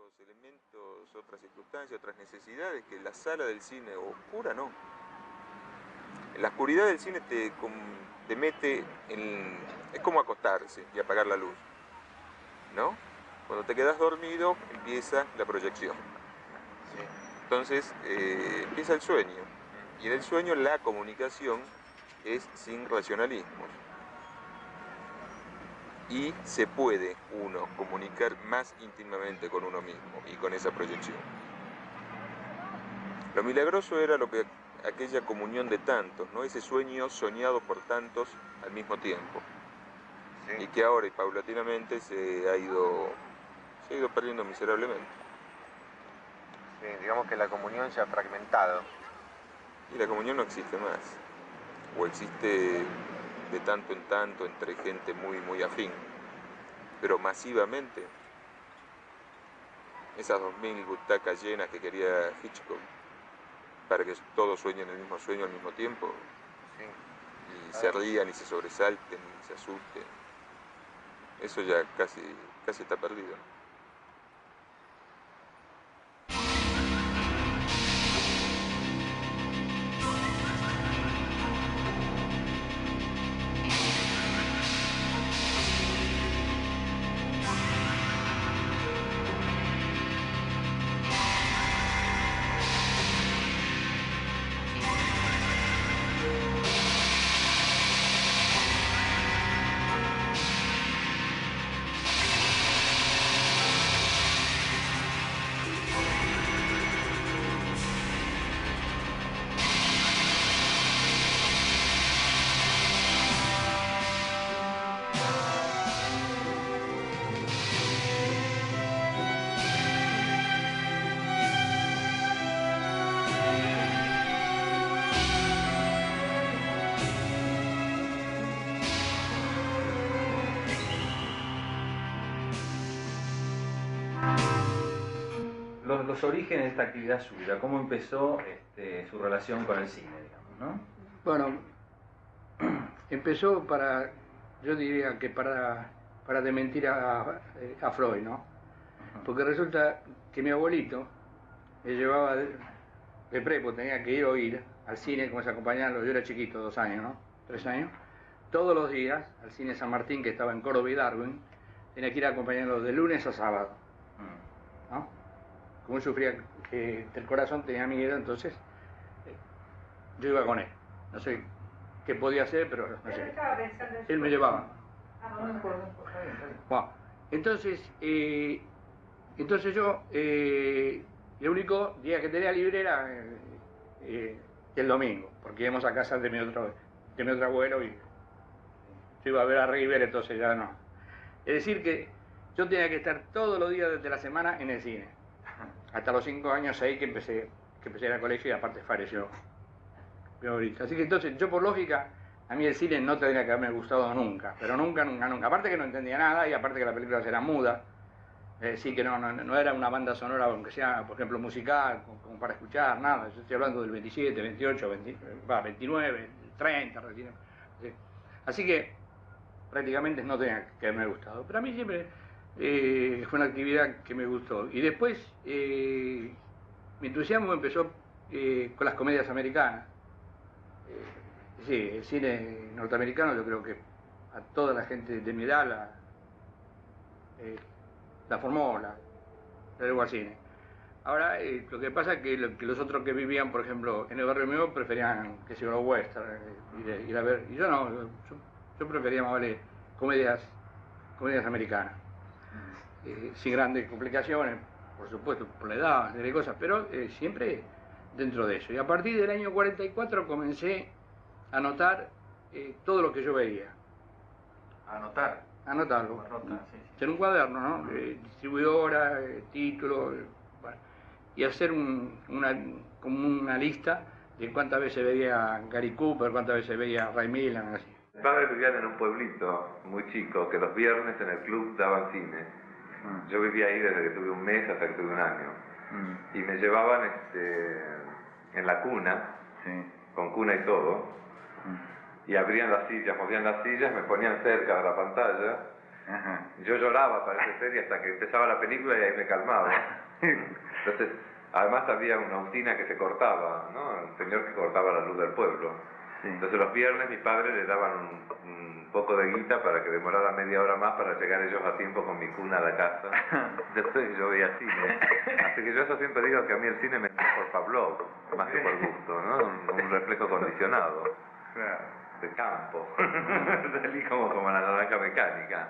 otros elementos, otras circunstancias, otras necesidades que la sala del cine oscura no. La oscuridad del cine te mete en... es como acostarse y apagar la luz, ¿no? Cuando te quedas dormido empieza la proyección. Sí. Entonces empieza el sueño. Y en el sueño la comunicación es sin racionalismos. Y se puede uno comunicar más íntimamente con uno mismo y con esa proyección. Lo milagroso era aquella comunión de tantos, ¿no? Ese sueño soñado por tantos al mismo tiempo. Sí. Y que ahora y paulatinamente se ha ido perdiendo miserablemente. Sí, digamos que la comunión se ha fragmentado. Y la comunión no existe más. O existe de tanto en tanto entre gente muy, muy afín. Pero masivamente, esas 2000 butacas llenas que quería Hitchcock, para que todos sueñen el mismo sueño al mismo tiempo, Sí. y se rían y se sobresalten y se asusten, eso ya casi está perdido. Los orígenes de esta actividad suya, ¿cómo empezó su relación con el cine, digamos, ¿no? Bueno, empezó yo diría que para desmentir a Freud, ¿no? Porque resulta que mi abuelito me llevaba de prepo, tenía que ir o ir al cine, como se acompañarlo, yo era chiquito, 2 años, ¿no? 3 años, todos los días al cine San Martín, que estaba en Córdoba y Darwin, tenía que ir a acompañarlo de lunes a sábado, ¿no? Como él sufría del corazón, tenía miedo, entonces yo iba con él. No sé qué podía hacer, pero no sé. Él me llevaba. Bueno, entonces yo, el único día que tenía libre era el domingo, porque íbamos a casa de mi otro abuelo y yo iba a ver a River, entonces ya no. Es decir que yo tenía que estar todos los días de la semana en el cine. Hasta los 5 años, 6 que empecé a ir al colegio y aparte falleció mi abuelita. Así que entonces yo por lógica, a mí el cine no tendría que haberme gustado nunca, pero nunca. Aparte que no entendía nada y aparte que las películas eran mudas. Sí que no era una banda sonora, aunque sea, por ejemplo, musical, como para escuchar, nada. Yo estoy hablando del 27, 28, 29, 30, recién. Así que prácticamente no tenía que haberme gustado. Pero a mí siempre fue una actividad que me gustó. Y después mi entusiasmo empezó con las comedias americanas. Sí, el cine norteamericano yo creo que a toda la gente de mi edad la formó, la llevó al cine. Ahora, lo que pasa es que los otros que vivían, por ejemplo, en el barrio mío, preferían que se los western, ir a ver. Y yo no, yo prefería más vale comedias americanas. Sin grandes complicaciones, por supuesto, por la edad, de cosas, pero siempre dentro de eso. Y a partir del año 44 comencé a anotar todo lo que yo veía. Anotarlo. Sí. En un cuaderno, ¿no? Distribuidora, título, bueno, y hacer como una lista de cuántas veces veía Gary Cooper, cuántas veces veía Ray Milland, así. Mis padres vivían en un pueblito muy chico, que los viernes en el club daban cine. Yo vivía ahí desde que tuve 1 mes hasta que tuve 1 año. Y me llevaban en la cuna, con cuna y todo, y abrían las sillas, movían las sillas, me ponían cerca de la pantalla Ajá. Yo lloraba para esa serie hasta que empezaba la película y ahí me calmaba. Entonces, además había una usina que se cortaba, ¿no? El señor que cortaba la luz del pueblo. Sí. Entonces los viernes mis padres le daban un poco de guita para que demorara media hora más para llegar ellos a tiempo con mi cuna a la casa. Entonces yo veía cine. Así que yo eso siempre digo que a mí el cine me entró por Pavlov, más que por gusto, ¿no? Un reflejo condicionado. Claro. De campo. Salí como la naranja mecánica.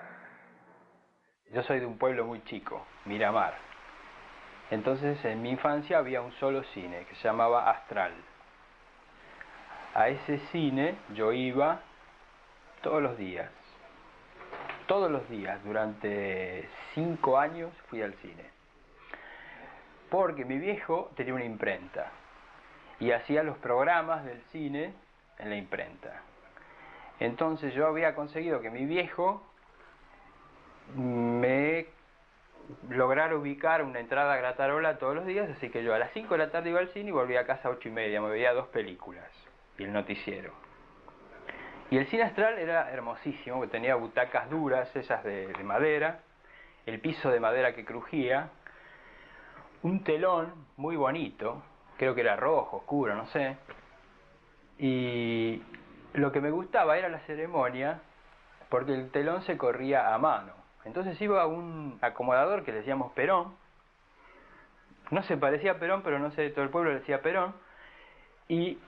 Yo soy de un pueblo muy chico, Miramar. Entonces en mi infancia había un solo cine que se llamaba Astral. A ese cine yo iba todos los días. Todos los días, durante 5 años fui al cine. Porque mi viejo tenía una imprenta y hacía los programas del cine en la imprenta. Entonces yo había conseguido que mi viejo me lograra ubicar una entrada a Gratarola todos los días, así que yo a las 5 de la tarde iba al cine y volvía a casa a 8:30, me veía 2 películas y el noticiero. Y el cine Astral era hermosísimo, que tenía butacas duras, esas de madera, el piso de madera que crujía, un telón muy bonito, creo que era rojo, oscuro, no sé, y lo que me gustaba era la ceremonia, porque el telón se corría a mano. Entonces iba a un acomodador que le decíamos Perón, no se parecía a Perón, pero no sé, todo el pueblo le decía Perón, y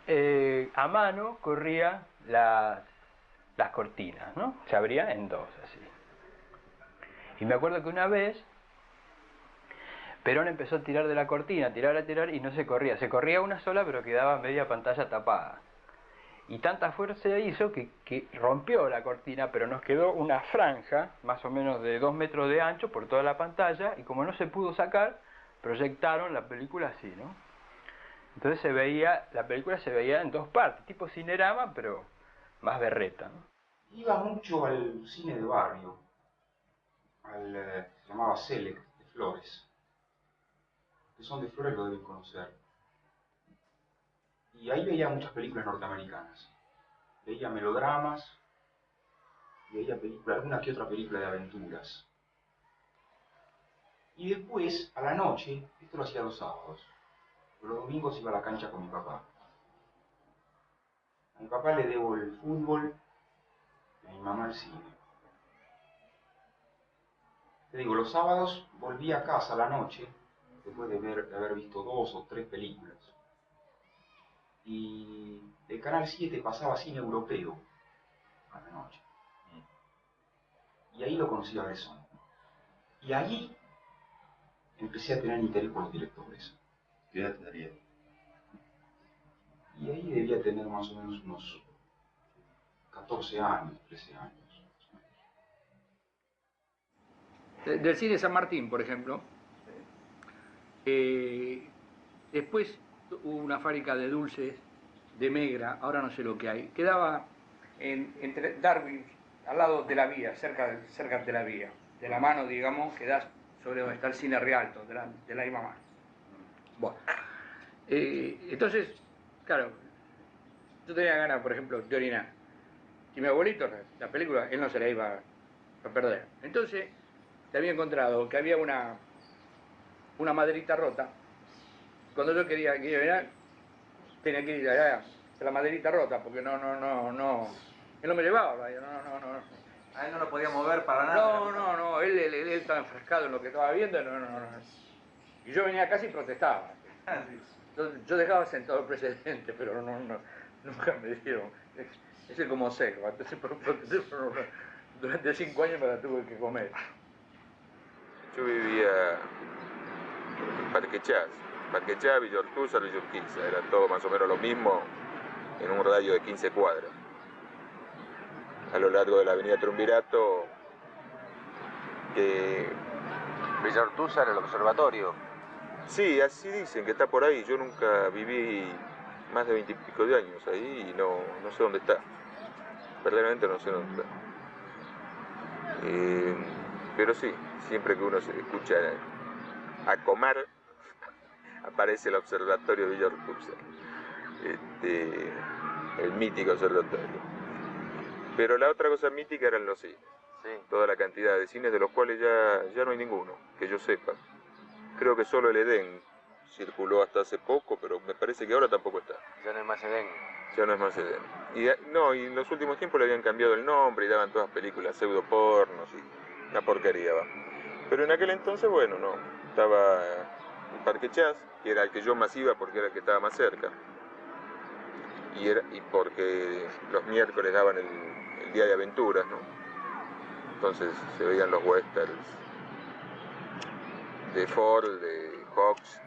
a mano corría las cortinas, ¿no? Se abría en 2, así. Y me acuerdo que una vez Perón empezó a tirar de la cortina, a tirar, y no se corría. Se corría una sola, pero quedaba media pantalla tapada. Y tanta fuerza hizo que rompió la cortina, pero nos quedó una franja, más o menos de 2 metros de ancho, por toda la pantalla, y como no se pudo sacar, proyectaron la película así, ¿no? Entonces la película se veía en 2 partes, tipo cinerama, pero más berreta, ¿no? Iba mucho al cine de barrio, se llamaba Select, de Flores. Que son de Flores lo deben conocer. Y ahí veía muchas películas norteamericanas. Veía melodramas, y veía alguna que otra película de aventuras. Y después, a la noche, esto lo hacía los sábados, pero los domingos iba a la cancha con mi papá. A mi papá le debo el fútbol, y a mi mamá el cine. Te digo, los sábados volví a casa a la noche, después de haber visto 2 o 3 películas. Y el Canal 7 pasaba cine europeo a la noche. Y ahí lo conocí a Bresson. Y ahí empecé a tener interés por los directores. ¿Qué edad tendría? Y ahí debía tener más o menos unos 14 años, 13 años. Del cine San Martín, por ejemplo, después hubo una fábrica de dulces de Megra, ahora no sé lo que hay, quedaba entre Darwin, al lado de la vía, cerca de la vía, de la mano, digamos, que das sobre donde está el cine Rialto, de la misma mano. Bueno, entonces, claro, yo tenía ganas, por ejemplo, de orinar, y mi abuelito, la película, él no se la iba a perder. Entonces, te había encontrado que había una maderita rota. Cuando yo quería orinar, tenía que ir allá a la maderita rota, porque no, él no me llevaba, no. A él no lo podía mover para nada. No, él estaba enfrascado en lo que estaba viendo, no. Y yo venía casi y protestaba. Yo dejaba sentado el precedente, pero nunca me dieron. Es como seco, entonces durante 5 años me la tuve que comer. Yo vivía en Parque Chas, Villa Ortúzar, Villa Urquiza, era todo más o menos lo mismo en un radio de 15 cuadras. A lo largo de la avenida Triunvirato, Villa Ortúzar, el observatorio. sí, así dicen que está por ahí. Yo nunca viví más de 20 y pico de años ahí y no sé dónde está. Verdaderamente no sé dónde está. Pero sí, siempre que uno se escucha a comer, aparece el observatorio de Villa Ortúzar, el mítico observatorio. Pero la otra cosa mítica eran los cines. Sí. toda la cantidad de cines, de los cuales ya no hay ninguno, que yo sepa. Creo que solo el Edén circuló hasta hace poco, pero me parece que ahora tampoco está. Ya no es más Edén. Ya no es más Edén. Y en los últimos tiempos le habían cambiado el nombre y daban todas películas pseudo pornos y una porquería, va. Pero en aquel entonces, bueno, no. Estaba el Parque Chas, que era el que yo más iba porque era el que estaba más cerca. Y porque los miércoles daban el día de aventuras, ¿no? Entonces se veían los westerns de Ford, de Hawks,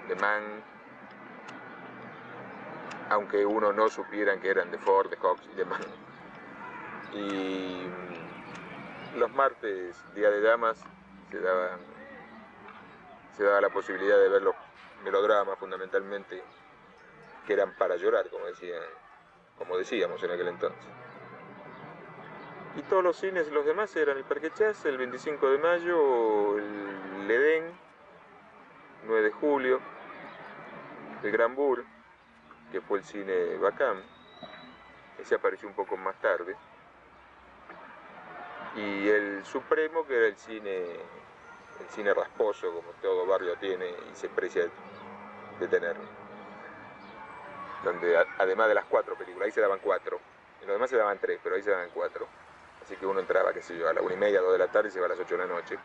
de Mann, aunque uno no supieran que eran de Ford, de Hawks y de Mann. Y los martes, día de damas, se daba la posibilidad de ver los melodramas fundamentalmente, que eran para llorar, como decíamos en aquel entonces. Y todos los cines, los demás eran el Parque Chas, el 25 de mayo, el Edén, 9 de julio, el Gran Bur, que fue el cine Bacán, ese apareció un poco más tarde, y el Supremo, que era el cine rasposo, como todo barrio tiene y se precia de tener, donde además de las 4 películas, ahí se daban 4, en los demás se daban 3, pero ahí se daban 4, así que uno entraba, qué sé yo, a la 1:30, 2 de la tarde y se va a las 8 de la noche,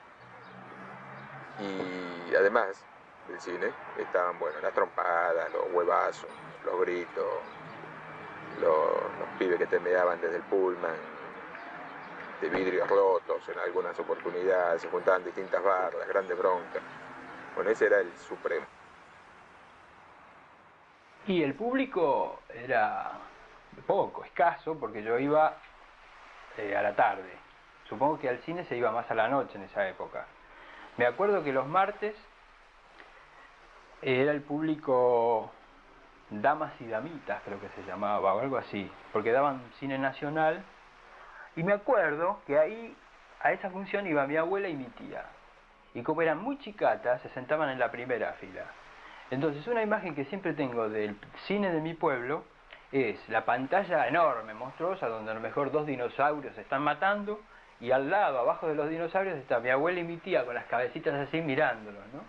y además del cine estaban, bueno, las trompadas, los huevazos, los gritos, los pibes que te meaban desde el pullman, de vidrios rotos en algunas oportunidades, se juntaban distintas barras, grandes broncas. Bueno, ese era el Supremo. Y el público era poco, escaso, porque yo iba a la tarde. Supongo que al cine se iba más a la noche en esa época. Me acuerdo que los martes era el público damas y damitas, creo que se llamaba, o algo así, porque daban cine nacional. Y me acuerdo que ahí, a esa función iba mi abuela y mi tía. Y como eran muy chicatas, se sentaban en la primera fila. Entonces, una imagen que siempre tengo del cine de mi pueblo es la pantalla enorme, monstruosa, donde a lo mejor 2 dinosaurios se están matando, y al lado, abajo de los dinosaurios, está mi abuela y mi tía con las cabecitas así mirándolos, ¿no?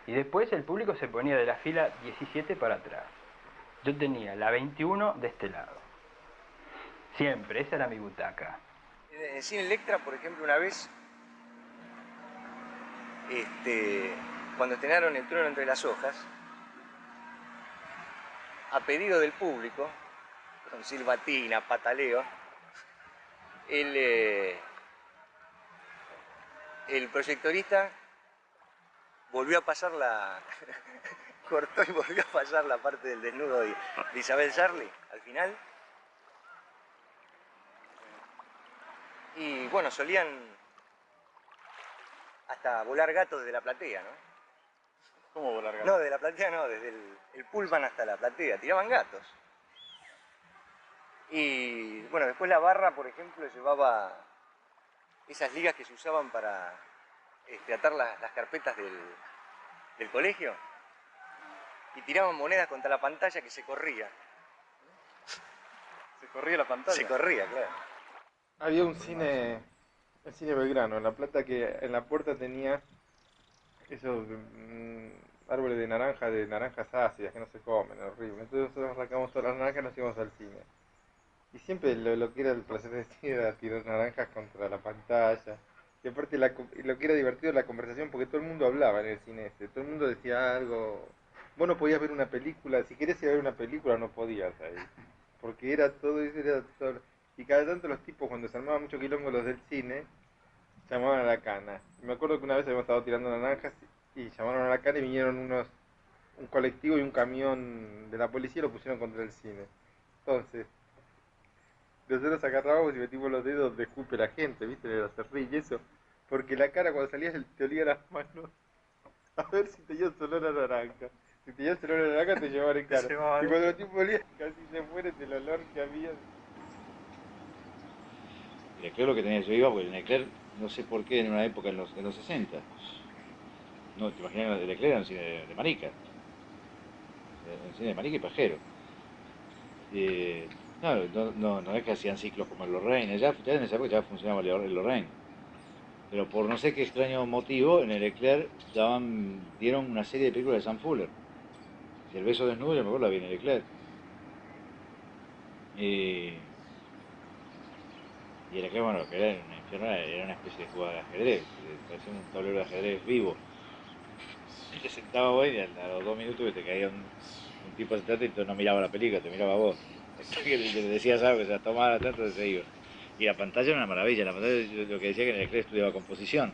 Y después el público se ponía de la fila 17 para atrás. Yo tenía la 21 de este lado. Siempre, esa era mi butaca. En el cine Electra, por ejemplo, una vez, cuando estrenaron El trueno entre las hojas, a pedido del público, con silbatina, pataleo, el proyectorista volvió a pasar cortó y volvió a pasar la parte del desnudo de Isabel Sarli al final. Y bueno, solían hasta volar gatos desde la platea, ¿no? ¿Cómo volar gatos? No, de la platea no, desde el pullman hasta la platea, tiraban gatos. Y bueno, después la barra, por ejemplo, llevaba esas ligas que se usaban para atar las carpetas del colegio, y tiraban monedas contra la pantalla que se corría. ¿Se corría la pantalla? Se corría, claro. Había un cine, el cine Belgrano, en La Plata, que en la puerta tenía esos árboles de naranjas ácidas que no se comen, horrible. Entonces nosotros arrancamos todas las naranjas y nos íbamos al cine. Y siempre lo que era el placer de cine era tirar naranjas contra la pantalla. Y aparte lo que era divertido era la conversación, porque todo el mundo hablaba en el cine ese, todo el mundo decía algo. Vos no podías ver una película, si querías ir a ver una película no podías ahí, porque era todo. Y cada tanto los tipos, cuando se armaban mucho quilombo los del cine, llamaban a la cana. Me acuerdo que una vez habíamos estado tirando naranjas y llamaron a la cana y vinieron un colectivo y un camión de la policía y lo pusieron contra el cine. Entonces, nosotros agarrábamos y metimos los dedos de escupe a la gente, ¿viste? En el acerrín y eso. Porque la cara cuando salías te olía las manos a ver si tenías olor a naranja. Si tenías olor a naranja te llevaban en cara. Y cuando los tipos olían casi se mueren del olor que había. Leclerc lo que tenía, yo iba porque Leclerc, no sé por qué, en una época en los 60, no te imaginas que Leclerc era un cine de marica, un cine de marica y pajero. Claro, no es que hacían ciclos como el Lorraine, ya en esa época ya funcionaba el Lorraine. Pero por no sé qué extraño motivo, en el Leclerc dieron una serie de películas de Sam Fuller. Y El beso desnudo, yo me acuerdo, la vi en el Leclerc. Y el Leclerc, bueno, lo que era un infierno, era una especie de jugada de ajedrez, parecía un tablero de ajedrez vivo. Y te sentaba vos y a los 2 minutos te caía un tipo a sentarte y tú no miraba la película, te miraba a vos. Hasta que le decías algo, que se tomaba tanto, se iba. Y la pantalla era una maravilla, la pantalla, yo lo que decía que en el Leclerc estudiaba composición.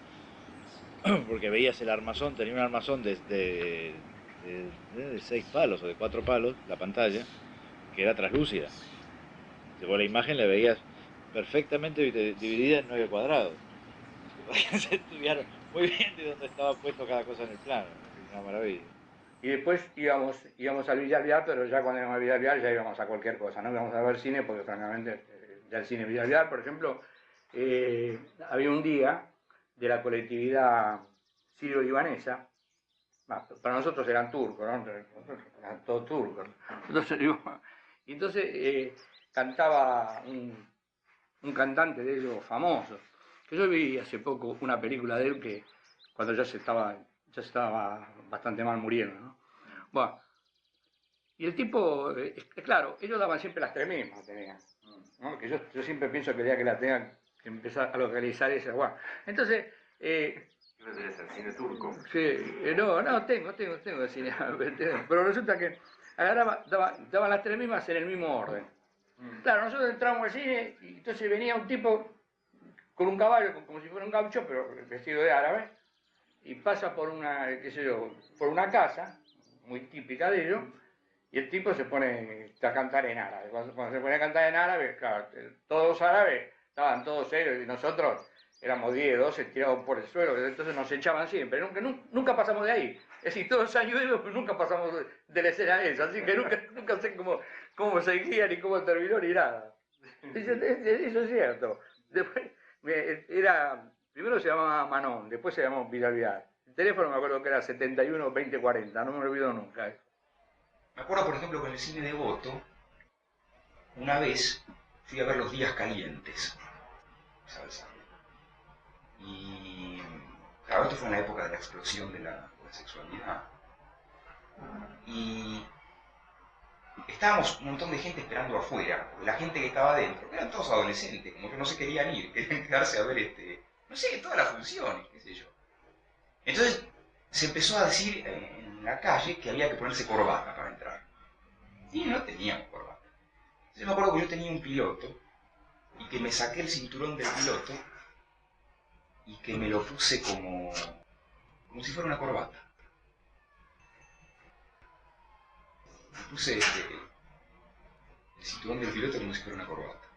Porque veías el armazón, tenía un armazón de 6 palos o de 4 palos, la pantalla, que era translúcida. Vos la imagen la veías perfectamente dividida en 9 cuadrados. Podías estudiar muy bien de dónde estaba puesto cada cosa en el plano. Una maravilla. Y después íbamos al Villarreal, pero ya cuando íbamos al Villarreal ya íbamos a cualquier cosa, no íbamos a ver cine porque francamente ya el cine Villarreal, por ejemplo, había un día de la colectividad sirio-libanesa, para nosotros eran turcos, ¿no? Eran todos turcos. Entonces cantaba un cantante de ellos famoso, que yo vi hace poco una película de él que cuando ya se estaba bastante mal muriendo, ¿no? Bueno, y el tipo, claro, ellos daban siempre las tres mismas, tenían, ¿no? Que yo siempre pienso que el día que la tengan que empezar a localizar esa, bueno. Entonces, ¿Vendrías al cine turco? sí, no, tengo de cine, pero resulta que daban las tres mismas en el mismo orden. Claro, nosotros entramos al cine y entonces venía un tipo con un caballo, como si fuera un gaucho, pero vestido de árabe, y pasa por una, qué sé yo, por una casa, muy típica de ellos, y el tipo se pone a cantar en árabe. Cuando se pone a cantar en árabe, claro, todos los árabes estaban todos serios, y nosotros éramos 10, 12 tirados por el suelo, entonces nos echaban siempre, nunca pasamos de ahí. Es decir, todos los años pero nunca pasamos de la escena esa, así que nunca sé cómo seguía, ni cómo terminó, ni nada. Eso es cierto. Después, primero se llamaba Manon, después se llamó Vidal. El teléfono me acuerdo que era 71 20 40, no me lo olvido nunca. Me acuerdo, por ejemplo, que en el cine de Devoto, una vez fui a ver Los Días Calientes, salsa. Y claro, esto fue en la época de la explosión de la sexualidad. Y estábamos un montón de gente esperando afuera, porque la gente que estaba adentro, eran todos adolescentes, como que no se querían ir, querían quedarse a ver, no sé, todas las funciones, qué sé yo. Entonces se empezó a decir en la calle que había que ponerse corbata para entrar. Y no teníamos corbata. Entonces me acuerdo que yo tenía un piloto y que me saqué el cinturón del piloto y que me lo puse como si fuera una corbata. Me puse el cinturón del piloto como si fuera una corbata.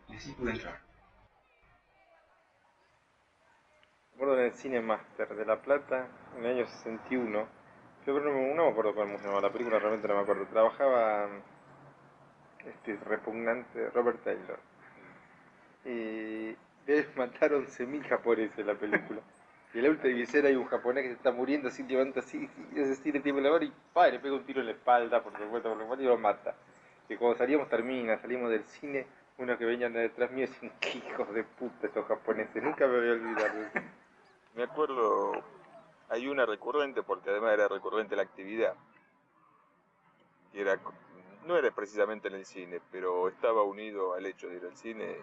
Y así pude entrar. Me acuerdo en el Cinemaster de La Plata, en el año 61. Yo creo que no me acuerdo cómo se llamaba la película, realmente no me acuerdo. Trabajaba este repugnante Robert Taylor. Y le mataron 11.000 japoneses en la película. Y en la última visera hay un japonés que se está muriendo así, levanta así, y ese sí le tiembla la mano y ¡pah! Le pega un tiro en la espalda, por supuesto, y lo mata. Y cuando salimos salimos del cine, uno que venían detrás mío decían, qué hijos de puta estos japoneses, nunca me voy a olvidar de eso. Me acuerdo, hay una recurrente, porque además era recurrente la actividad, que no era precisamente en el cine, pero estaba unido al hecho de ir al cine,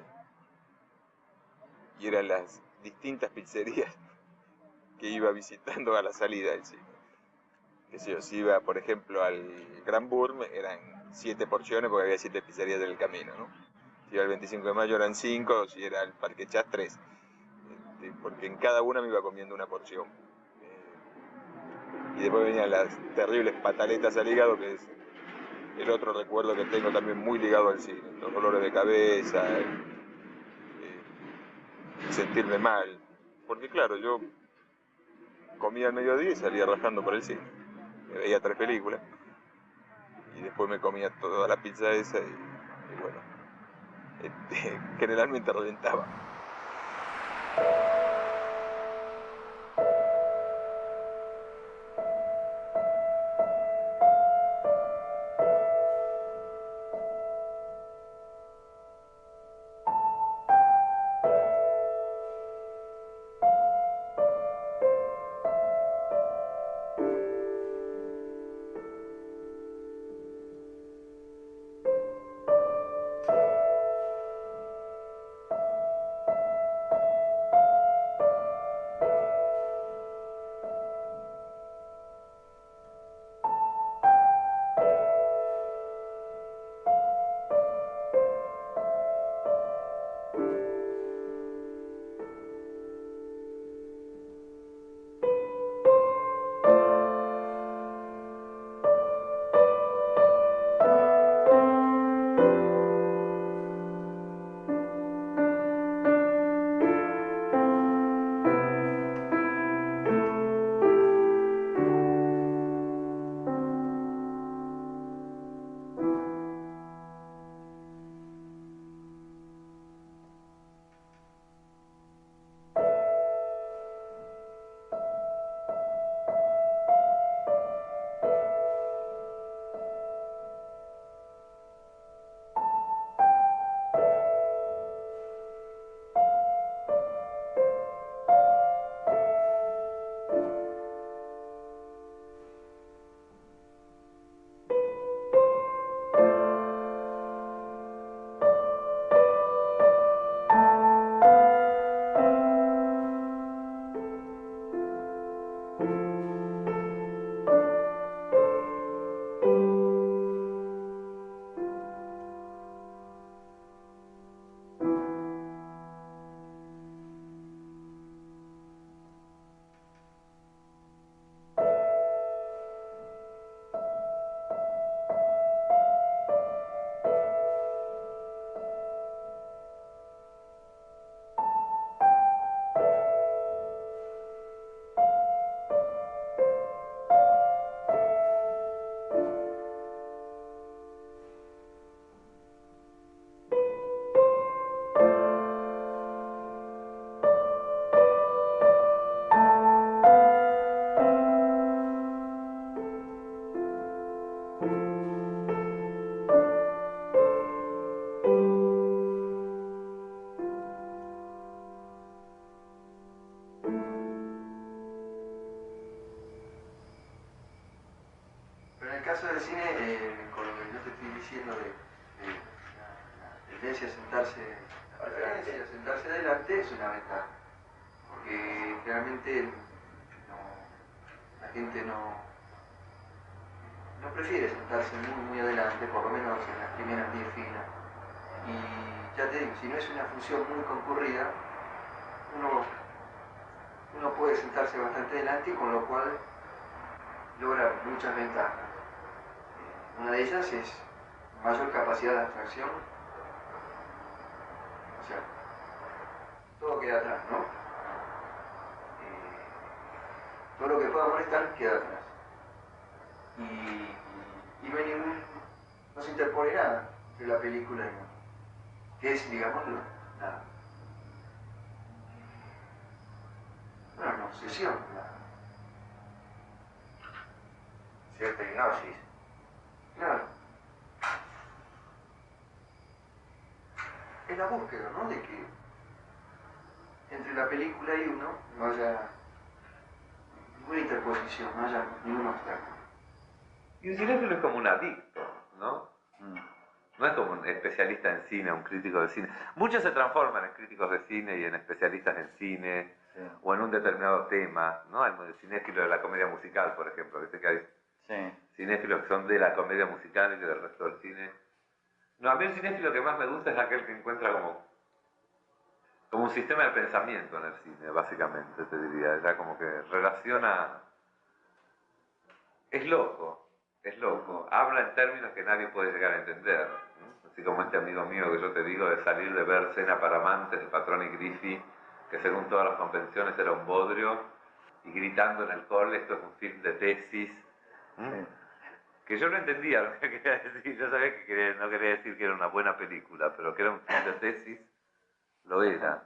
y eran las distintas pizzerías que iba visitando a la salida del cine. Que si iba, por ejemplo, al Gran Burm, eran 7 porciones porque había 7 pizzerías en el camino, ¿no? Si iba al 25 de mayo eran 5, si era al Parque Chas 3. Porque en cada una me iba comiendo una porción. Y después venían las terribles pataletas al hígado, que es el otro recuerdo que tengo también muy ligado al cine. Los dolores de cabeza, sentirme mal. Porque claro, yo comía al mediodía y salía rajando por el cine. Me veía 3 películas. Y después me comía toda la pizza esa y bueno, generalmente reventaba. Pero en el caso del cine, con lo que yo te estoy diciendo de la tendencia a sentarse adelante es una ventaja. Porque generalmente la gente no prefiere sentarse muy adelante, por lo menos en las primeras 10 filas. Y ya te digo, si no es una función muy concurrida, uno puede sentarse bastante adelante, con lo cual logra muchas ventajas. Una de ellas es mayor capacidad de abstracción. O sea, todo queda atrás, ¿no? Todo lo que pueda molestar queda atrás. Y no se interpone nada entre la película y no. Que es, digamos, una obsesión, Cierta hipnosis. Claro. Es la búsqueda, ¿no? De que entre la película y uno no haya ninguna interposición, no haya ningún obstáculo. Y un cinéfilo es como un adicto, ¿no? No es como un especialista en cine, un crítico de cine. Muchos se transforman en críticos de cine y en especialistas en cine, sí, o en un determinado tema, ¿no? Hay cinéfilos de la comedia musical, por ejemplo, ¿viste que hay? Sí. Cinéfilos que son de la comedia musical y que del resto del cine. No, a mí el cinéfilo que más me gusta es aquel que encuentra como un sistema de pensamiento en el cine, básicamente, te diría. Ya como que relaciona... Es loco. Habla en términos que nadie puede llegar a entender, ¿no? Así como este amigo mío que yo te digo de salir de ver Cena para amantes de Patrón y Griffith, que según todas las convenciones era un bodrio, y gritando en el call, esto es un film de tesis. Sí. Que yo no entendía lo que quería decir. Yo sabía que no quería decir que era una buena película, pero que era un film de tesis, lo era.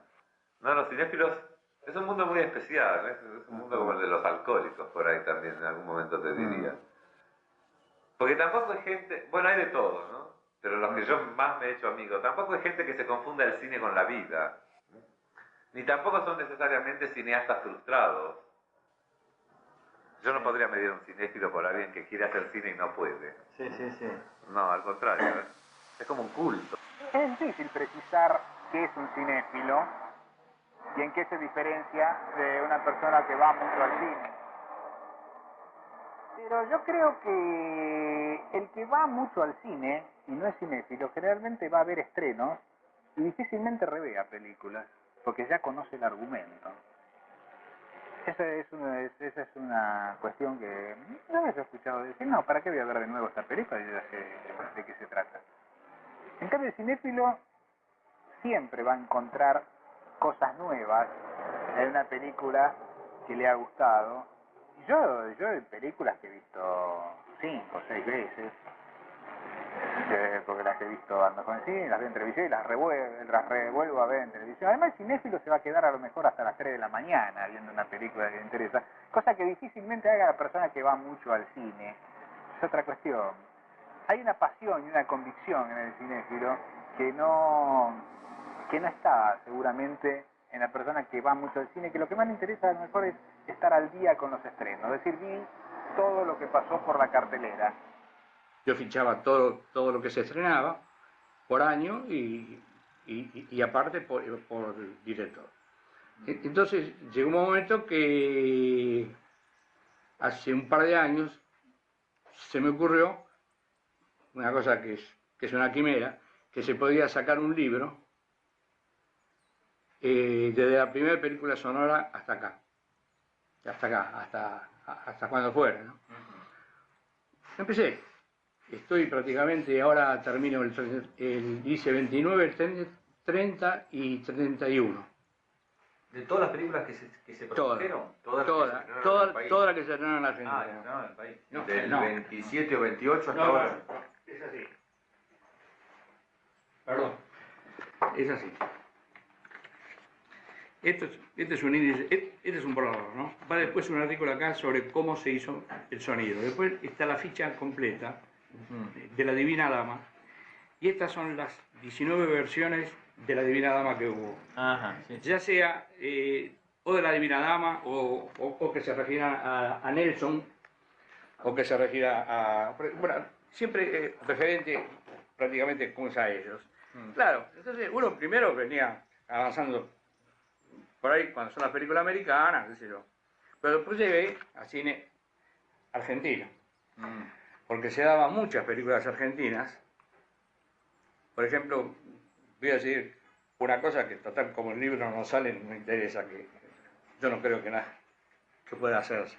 No, los cinéfilos es un mundo muy especial, ¿eh? Es un mundo como el de los alcohólicos, por ahí también, en algún momento te diría. Porque tampoco hay gente, bueno, hay de todo, ¿no? Pero los que yo más me he hecho amigo, tampoco hay gente que se confunda el cine con la vida. Ni tampoco son necesariamente cineastas frustrados. Yo no podría medir un cinéfilo por alguien que quiere hacer cine y no puede. Sí. No, al contrario, ¿eh? Es como un culto. Es difícil precisar qué es un cinéfilo y en qué se diferencia de una persona que va mucho al cine. Pero yo creo que el que va mucho al cine y no es cinéfilo, generalmente va a ver estrenos y difícilmente revea películas, porque ya conoce el argumento. Esa es una cuestión que una vez he escuchado decir, no, ¿para qué voy a ver de nuevo esta película? Yo ya sé de qué se trata. En cambio, el cinéfilo siempre va a encontrar cosas nuevas en una película que le ha gustado. Yo en películas que he visto 5 o 6 veces, porque las he visto a lo mejor en cine, las veo en televisión y las revuelvo a ver en televisión. Además, el cinéfilo se va a quedar a lo mejor hasta las 3 de la mañana viendo una película que le interesa, cosa que difícilmente haga la persona que va mucho al cine. Es otra cuestión. Hay una pasión y una convicción en el cinéfilo que no está seguramente en la persona que va mucho al cine, que lo que más le interesa a lo mejor es estar al día con los estrenos, es decir, vi todo lo que pasó por la cartelera. Yo fichaba todo lo que se estrenaba por año y aparte por director. Entonces llegó un momento que hace un par de años se me ocurrió una cosa que es una quimera, que se podía sacar un libro desde la primera película sonora hasta cuando fuera, ¿no? Empecé, estoy prácticamente, ahora termino hice 29, 30 y 31. ¿De todas las películas que se produjeron? Todas las que se estrenaron en la Argentina. Ah, en el país. Del 27 o 28 hasta ahora. Es así. Perdón. Es así. Este es un índice, este es un borrador, ¿no? Va después un artículo acá sobre cómo se hizo el sonido. Después está la ficha completa de La Divina Dama. Y estas son las 19 versiones de La Divina Dama que hubo. Ajá, sí. Ya sea o de La Divina Dama o que se refiera a Nelson o que se refiera a... Bueno, siempre referente prácticamente como es a ellos. Claro, entonces uno primero venía avanzando por ahí cuando son las películas americanas, qué sé yo. Pero después llegué al cine argentino. Porque se daban muchas películas argentinas. Por ejemplo, voy a decir una cosa que total como el libro no sale, no me interesa, que yo no creo que nada que pueda hacerse.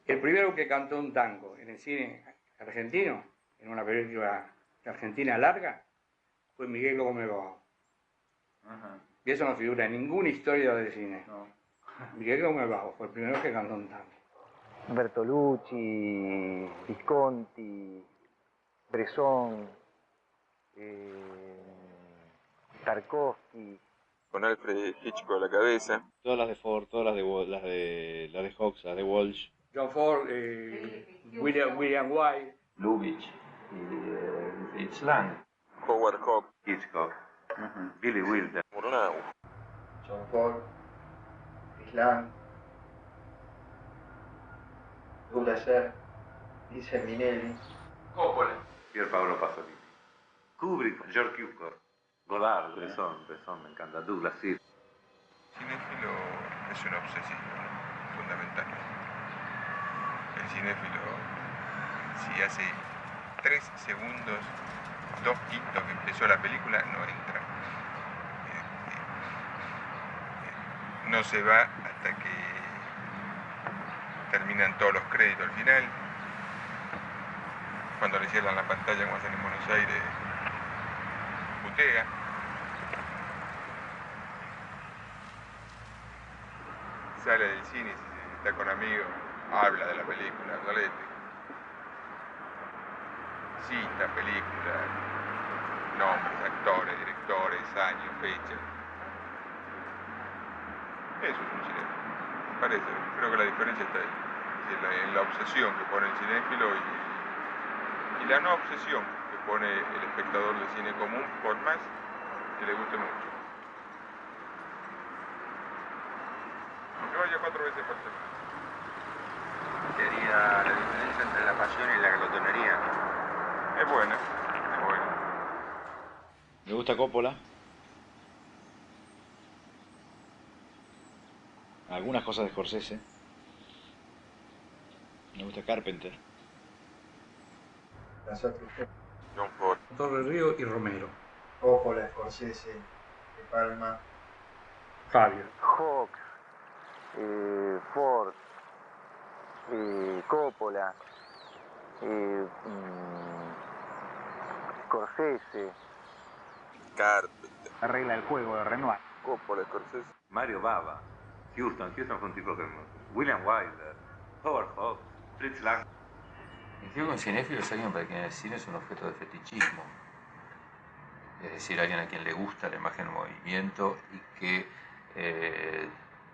El primero que cantó un tango en el cine argentino, en una película argentina larga, fue Miguel Gómez Bao. Y eso no figura en ninguna historia del cine. Miguel Gómez Bao fue el primero que cantó un tango. Bertolucci, Visconti, Bresson, Tarkovsky. Con Alfred Hitchcock a la cabeza. Todas las de Ford, todas las de Hawks, las de Walsh. John Ford, William White, Lubitsch y Fritz Lang, Howard Hawks, Hitchcock, Billy Wilder, Murnau, John Ford, Islam, Douglas Sirk, Vincent Minnelli, Coppola, Pier Paolo Pasolini, Kubrick, George Cukor, Godard, Bresson, me encanta, Douglas Sirk. Cinéfilo es una obsesión fundamental. El cinéfilo, si hace 3 segundos, 2 quintos que empezó la película, no entra. No se va hasta que terminan todos los créditos al final. Cuando le cierran la pantalla, como hacen en Buenos Aires, putea. Sale del cine, si está con amigos, habla de la película, solete. Cita película, nombres, actores, directores, años, fechas. Eso es un cinéfilo, me parece. Creo que la diferencia está ahí, en la obsesión que pone el cinéfilo y la no obsesión que pone el espectador del cine común, por más que le guste mucho. Que vaya 4 veces por semana. Sería la diferencia entre la pasión y la glotonería. Es buena, es buena. Me gusta Coppola. Algunas cosas de Scorsese. Me gusta Carpenter. John Ford, Torre Río y Romero. Coppola, Scorsese, De Palma, Fabio. Hawks, Ford, Coppola, Scorsese. Carpenter, La regla del juego de Renoir. Coppola, Scorsese. Mario Bava, Houston fue un tipo que... William Wilder, Howard Hawks, Fritz Lang. Creo que un cinéfilo es alguien para quien el cine es un objeto de fetichismo. Es decir, alguien a quien le gusta la imagen en movimiento y que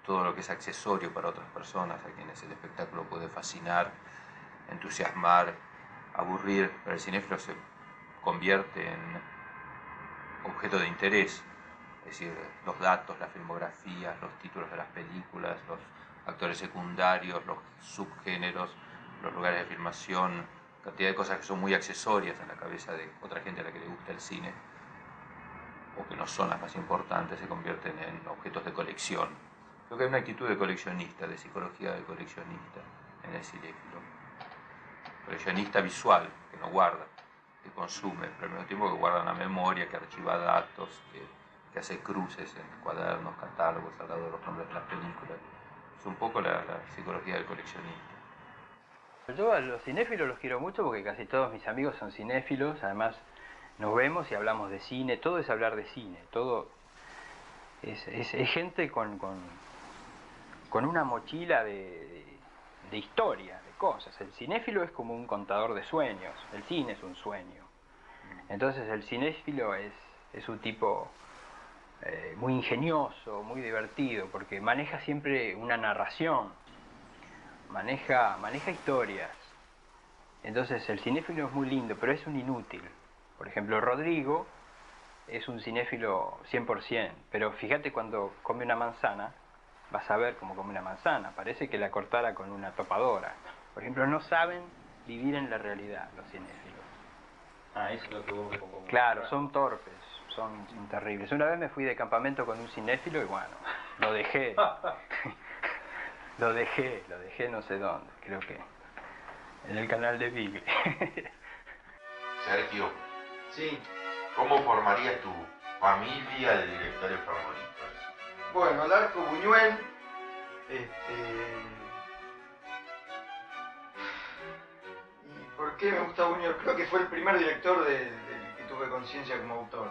todo lo que es accesorio para otras personas, a quienes el espectáculo puede fascinar, entusiasmar, aburrir, pero el cinéfilo se convierte en objeto de interés. Es decir, los datos, las filmografías, los títulos de las películas, los actores secundarios, los subgéneros, los lugares de filmación, cantidad de cosas que son muy accesorias en la cabeza de otra gente a la que le gusta el cine, o que no son las más importantes, se convierten en objetos de colección. Creo que hay una actitud de coleccionista, de psicología de coleccionista en el cinéfilo. Coleccionista visual, que no guarda, que consume, pero al mismo tiempo que guarda una memoria, que archiva datos, que hace cruces en cuadernos, catálogos, al lado de los nombres de las películas. Es un poco la psicología del coleccionista. Yo a los cinéfilos los quiero mucho porque casi todos mis amigos son cinéfilos, además nos vemos y hablamos de cine, todo es hablar de cine, todo es gente con una mochila de historia, de cosas. El cinéfilo es como un contador de sueños, el cine es un sueño. Entonces el cinéfilo es un tipo muy ingenioso, muy divertido, porque maneja siempre una narración, maneja historias, Entonces el cinéfilo es muy lindo, pero es un inútil. Por ejemplo, Rodrigo es un cinéfilo 100%, pero fíjate cuando come una manzana, vas a ver cómo come una manzana, parece que la cortara con una topadora. Por ejemplo, no saben vivir en la realidad los cinéfilos. Ah, eso es lo que vos un poco... Claro, son torpes, son terribles. Una vez me fui de campamento con un cinéfilo y bueno, lo dejé. Lo dejé no sé dónde, creo que en el canal de Bigle. Sergio, Sí. ¿cómo formarías tu familia de directores favoritos? Bueno, Larco, Buñuel, ¿y por qué me gusta Buñuel? Creo que fue el primer director del que tuve conciencia como autor.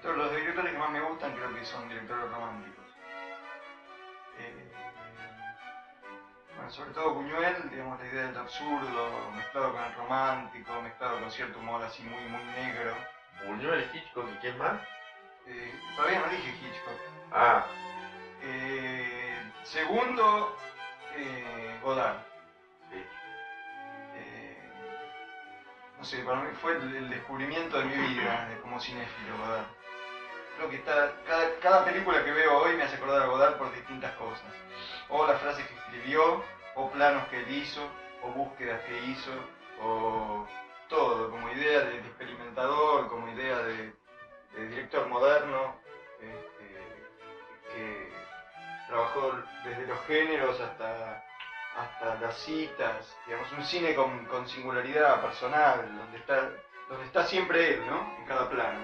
Todos los directores que más me gustan creo que son directores románticos. Bueno, sobre todo Buñuel, digamos, la idea del absurdo, mezclado con el romántico, mezclado con cierto humor así muy negro. Buñuel, Hitchcock y quién más? Todavía no dije Hitchcock. Ah. Segundo, Godard. Sí. No sé, para mí fue el descubrimiento de mi vida como cinéfilo, Godard. Creo que cada película que veo hoy me hace acordar a Godard por distintas cosas. O las frases que escribió, o planos que él hizo, o búsquedas que hizo, o todo, como idea de experimentador, como idea de director moderno, que trabajó desde los géneros hasta las citas, digamos, un cine con singularidad personal, donde está siempre él, ¿no? En cada plano.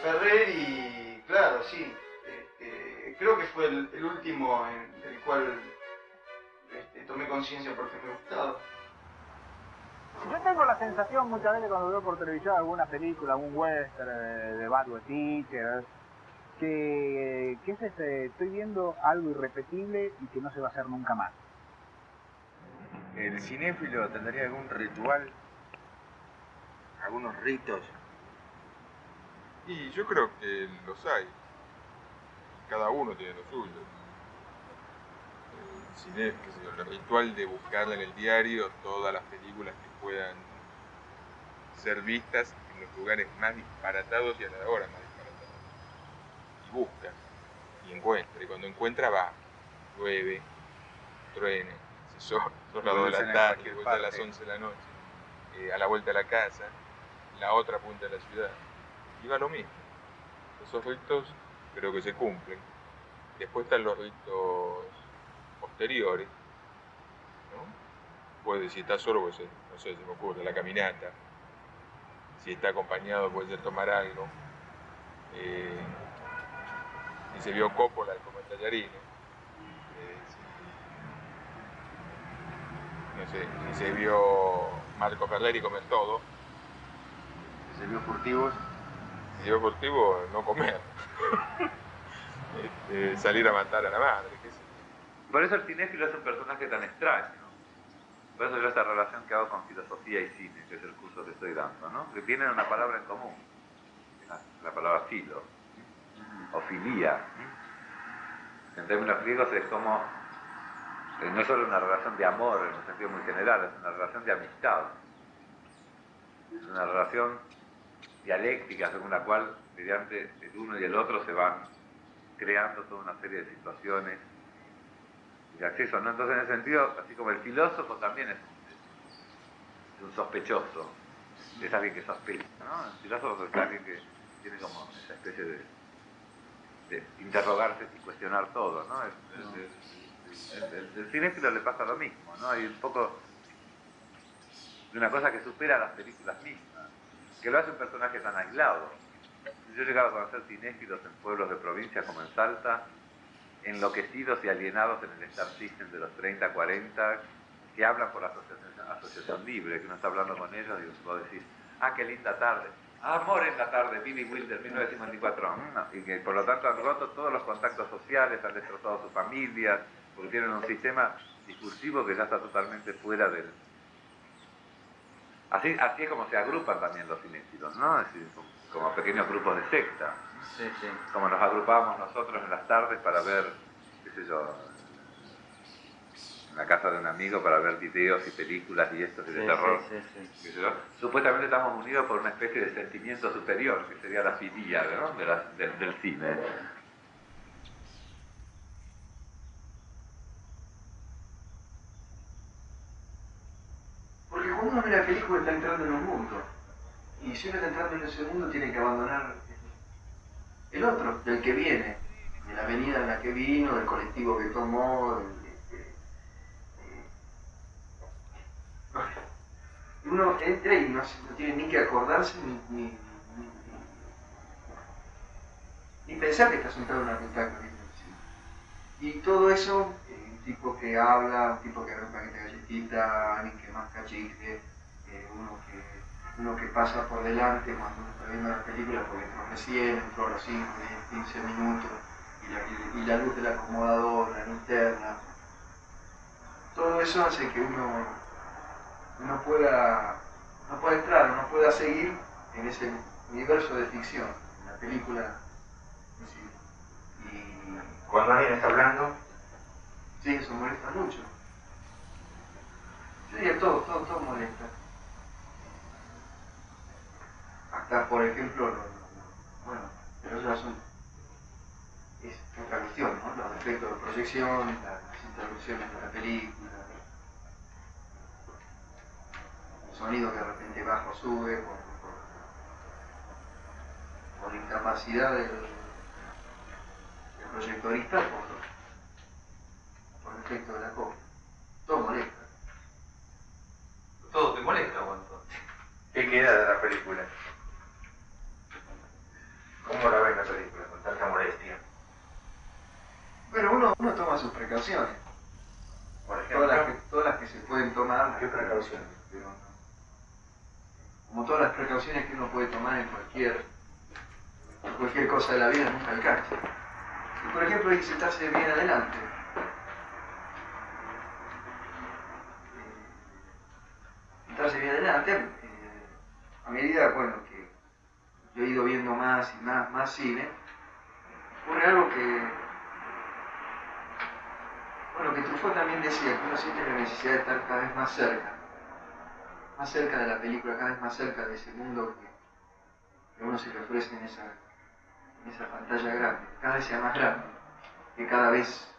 Ferreri, claro, sí. Creo que fue el último en el cual tomé conciencia porque me gustaba. Yo tengo la sensación muchas veces cuando veo por televisión alguna película, algún western de Bad Teacher, que estoy viendo algo irrepetible y que no se va a hacer nunca más. ¿El cinéfilo tendría algún ritual? ¿Algunos ritos? Y yo creo que los hay. Cada uno tiene lo suyo. El ritual de buscarla en el diario todas las películas que puedan ser vistas en los lugares más disparatados y a la hora más disparatados. Y busca, y encuentra, y cuando encuentra va, llueve, truene, son las 2 de la tarde, vuelta a las 11 de la noche, a la vuelta a la casa, la otra punta de la ciudad, y va lo mismo. Esos ritos creo que se cumplen. Después están los ritos posteriores, ¿no? Puede, si está solo, puede ser, no sé, se me ocurre, la caminata. Si está acompañado, puede ser tomar algo. Si se vio Coppola, comer tallarines. No sé, si se vio Marco Ferreri, comer todo. Si se vio Furtivos. Si se vio Furtivo, no comer. Salir a matar a la madre, qué sé yo. Por eso el cinéfilo es un personaje tan extraño. Por eso yo esta relación que hago con filosofía y cine, que es el curso que estoy dando, ¿no? Que tienen una palabra en común, la palabra filo, o filía. En términos griegos es como, no es solo una relación de amor en un sentido muy general, es una relación de amistad. Es una relación dialéctica según la cual, mediante el uno y el otro, se van creando toda una serie de situaciones de acceso, ¿no? Entonces, en ese sentido, así como el filósofo también es un sospechoso, es alguien que sospecha, ¿no? El filósofo es alguien que tiene como esa especie de interrogarse y cuestionar todo, ¿no? El cinéfilo le pasa lo mismo, ¿no? Hay un poco de una cosa que supera a las películas mismas, que lo hace un personaje tan aislado. Yo he llegado a conocer cinéfilos en pueblos de provincia como en Salta, enloquecidos y alienados en el Star System de los 30, 40, que hablan por asociación libre, que uno está hablando con ellos y vos decís, ah, qué linda tarde, amor en la tarde, Billy Wilder, 1954, y que por lo tanto han roto todos los contactos sociales, han destrozado sus familias, porque tienen un sistema discursivo que ya está totalmente fuera del... Así es como se agrupan también los cinéfilos, ¿no? Es decir, como pequeños grupos de secta. Sí, sí. Como nos agrupábamos nosotros en las tardes para ver qué sé yo, en la casa de un amigo para ver videos y películas y estos de terror. Qué sé yo. Supuestamente estamos unidos por una especie de sentimiento superior, que sería la filia, ¿no? Del cine. Porque cuando uno ve la película está entrando en un mundo. Y si uno está entrando en ese mundo tiene que abandonar el otro, del que viene, de la avenida en la que vino, del colectivo que tomó. Uno entra y no tiene ni que acordarse ni pensar que está sentado en una butaca. Y todo eso, un tipo que habla, un tipo que abre un paquete de galletita, alguien que masca chicle, uno que pasa por delante cuando uno está viendo la película porque entró recién, entró a los 5, 10, 15 minutos, y la luz del acomodador, la linterna. Todo eso hace que uno pueda entrar, uno pueda seguir en ese universo de ficción, en la película. Y Cuando alguien está hablando, sí, eso molesta mucho. Yo diría todo molesta. Hasta, por ejemplo, bueno, pero eso es otra cuestión, ¿no? Los efectos de proyección, las interrupciones de la película, el sonido que de repente baja o sube por incapacidad del proyectorista, por efecto de la copia. Todo molesta. todo te molesta, Juan. ¿Qué queda de la película? ¿Cómo la ves la película con tanta molestia? Bueno, uno toma sus precauciones. Por ejemplo, todas las que se pueden tomar. ¿qué precauciones? Como todas las precauciones que uno puede tomar en cualquier cosa de la vida, nunca alcanza. Y por ejemplo, hay que sentarse bien adelante. Sentarse bien adelante, a medida, bueno, que yo he ido viendo más y más cine, ocurre algo que Truffaut también decía, que uno siente la necesidad de estar cada vez más cerca de la película, cada vez más cerca de ese mundo que uno se le ofrece en esa pantalla grande, cada vez sea más grande, que cada vez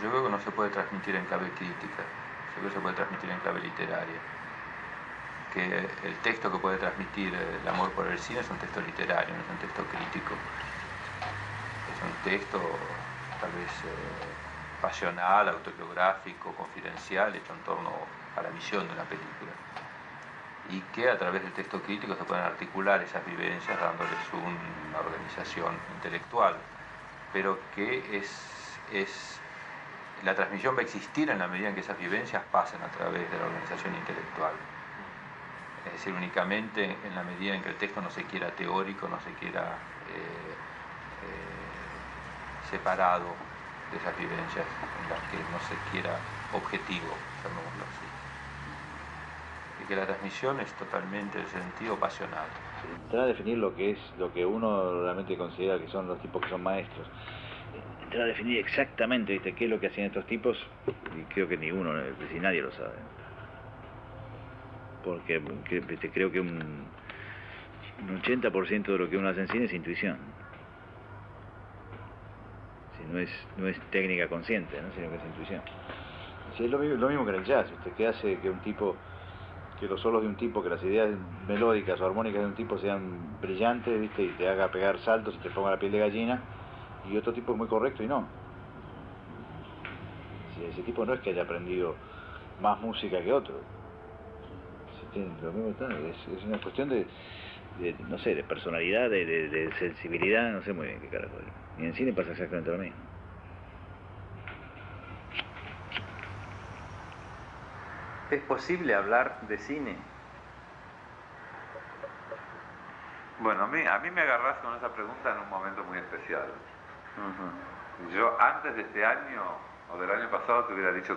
Yo creo que no se puede transmitir en clave crítica, yo creo que se puede transmitir en clave literaria. Que el texto que puede transmitir el amor por el cine es un texto literario, no es un texto crítico. Es un texto tal vez pasional, autobiográfico, confidencial, hecho en torno a la visión de una película. Y que a través del texto crítico se pueden articular esas vivencias dándoles una organización intelectual, pero que la transmisión va a existir en la medida en que esas vivencias pasen a través de la organización intelectual. Es decir, únicamente en la medida en que el texto no se quiera teórico, no se quiera separado de esas vivencias, en las que no se quiera objetivo, llamémoslo así. Y que la transmisión es totalmente el sentido pasional. Entrar a definir lo que es, lo que uno realmente considera que son los tipos que son maestros. Entrar a definir exactamente, ¿viste?, qué es lo que hacían estos tipos, y creo que ni uno, si nadie lo sabe. Porque creo que un 80% de lo que uno hace en cine es intuición. Si no es técnica consciente, ¿no?, sino que es intuición. Sí, es lo mismo que en el jazz, ¿viste?, que hace que que los solos de un tipo, que las ideas melódicas o armónicas de un tipo sean brillantes, ¿viste?, y te haga pegar saltos y te ponga la piel de gallina, y otro tipo es muy correcto y no. Si ese tipo no es que haya aprendido más música que otro. Lo mismo está, es una cuestión de no sé, de personalidad, de sensibilidad, no sé muy bien qué carajo es. Y en cine pasa exactamente lo mismo. ¿Es posible hablar de cine? Bueno, a mí me agarrás con esa pregunta en un momento muy especial. Yo antes de este año o del año pasado te hubiera dicho